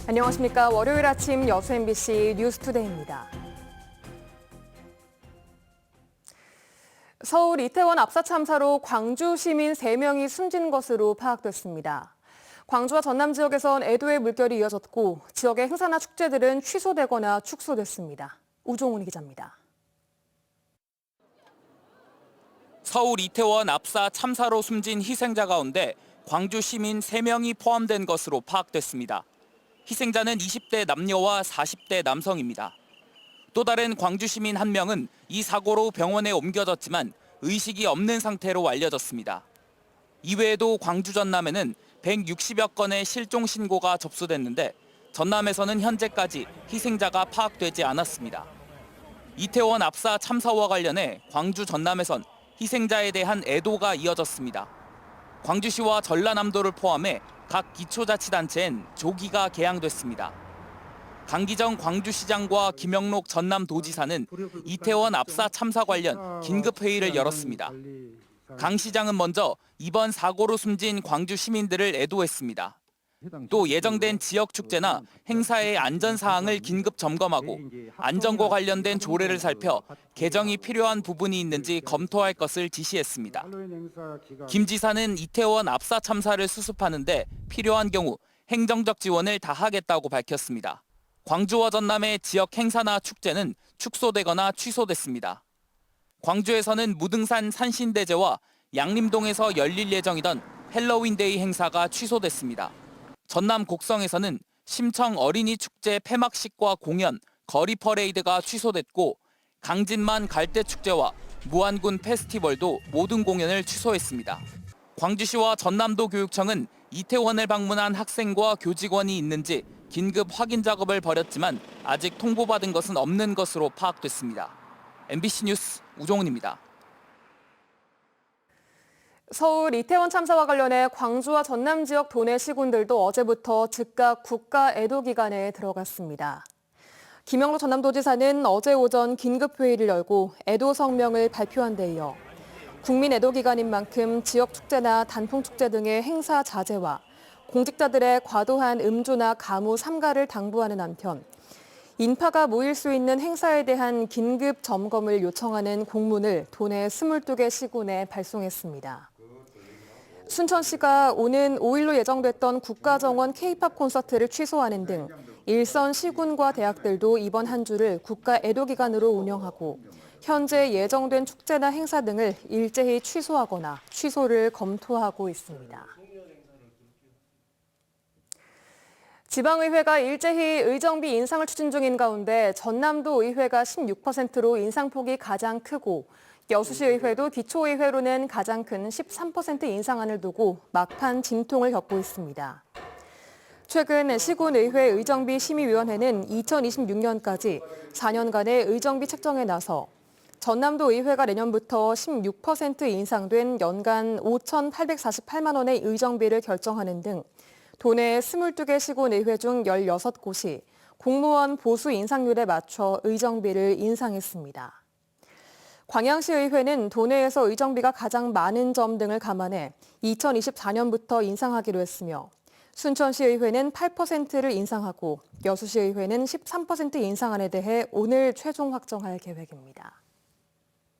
안녕하십니까. 월요일 아침 여수 MBC 뉴스투데이입니다. 서울 이태원 압사 참사로 광주 시민 3명이 숨진 것으로 파악됐습니다. 광주와 전남 지역에선 애도의 물결이 이어졌고 지역의 행사나 축제들은 취소되거나 축소됐습니다. 우종훈 기자입니다. 서울 이태원 압사 참사로 숨진 희생자 가운데 광주 시민 3명이 포함된 것으로 파악됐습니다. 희생자는 20대 남녀와 40대 남성입니다. 또 다른 광주 시민 1명은 이 사고로 병원에 옮겨졌지만 의식이 없는 상태로 알려졌습니다. 이외에도 광주 전남에는 160여 건의 실종 신고가 접수됐는데 전남에서는 현재까지 희생자가 파악되지 않았습니다. 이태원 압사 참사와 관련해 광주 전남에선 희생자에 대한 애도가 이어졌습니다. 광주시와 전라남도를 포함해 각 기초자치단체엔 조기가 개항됐습니다. 강기정 광주시장과 김영록 전남도지사는 이태원 압사 참사 관련 긴급회의를 열었습니다. 강 시장은 먼저 이번 사고로 숨진 광주 시민들을 애도했습니다. 또 예정된 지역 축제나 행사의 안전 사항을 긴급 점검하고 안전과 관련된 조례를 살펴 개정이 필요한 부분이 있는지 검토할 것을 지시했습니다. 김 지사는 이태원 압사 참사를 수습하는데 필요한 경우 행정적 지원을 다하겠다고 밝혔습니다. 광주와 전남의 지역 행사나 축제는 축소되거나 취소됐습니다. 광주에서는 무등산 산신대제와 양림동에서 열릴 예정이던 헬로윈데이 행사가 취소됐습니다. 전남 곡성에서는 심청 어린이 축제 폐막식과 공연, 거리 퍼레이드가 취소됐고 강진만 갈대축제와 무안군 페스티벌도 모든 공연을 취소했습니다. 광주시와 전남도 교육청은 이태원을 방문한 학생과 교직원이 있는지 긴급 확인 작업을 벌였지만 아직 통보받은 것은 없는 것으로 파악됐습니다. MBC 뉴스 우종훈입니다. 서울 이태원 참사와 관련해 광주와 전남 지역 도내 시군들도 어제부터 즉각 국가 애도 기간에 들어갔습니다. 김영록 전남도지사는 어제 오전 긴급회의를 열고 애도 성명을 발표한 데 이어 국민 애도 기간인 만큼 지역 축제나 단풍 축제 등의 행사 자제와 공직자들의 과도한 음주나 가무 삼가를 당부하는 한편 인파가 모일 수 있는 행사에 대한 긴급 점검을 요청하는 공문을 도내 22개 시군에 발송했습니다. 순천시가 오는 5일로 예정됐던 국가정원 K-팝 콘서트를 취소하는 등 일선 시군과 대학들도 이번 한 주를 국가 애도 기간으로 운영하고 현재 예정된 축제나 행사 등을 일제히 취소하거나 취소를 검토하고 있습니다. 지방의회가 일제히 의정비 인상을 추진 중인 가운데 전남도 의회가 16%로 인상폭이 가장 크고 여수시의회도 기초의회로는 가장 큰 13% 인상안을 두고 막판 진통을 겪고 있습니다. 최근 시군의회 의정비 심의위원회는 2026년까지 4년간의 의정비 책정에 나서 전남도 의회가 내년부터 16% 인상된 연간 5,848만 원의 의정비를 결정하는 등 도내 22개 시군의회 중 16곳이 공무원 보수 인상률에 맞춰 의정비를 인상했습니다. 광양시의회는 도내에서 의정비가 가장 많은 점 등을 감안해 2024년부터 인상하기로 했으며 순천시의회는 8%를 인상하고 여수시의회는 13% 인상안에 대해 오늘 최종 확정할 계획입니다.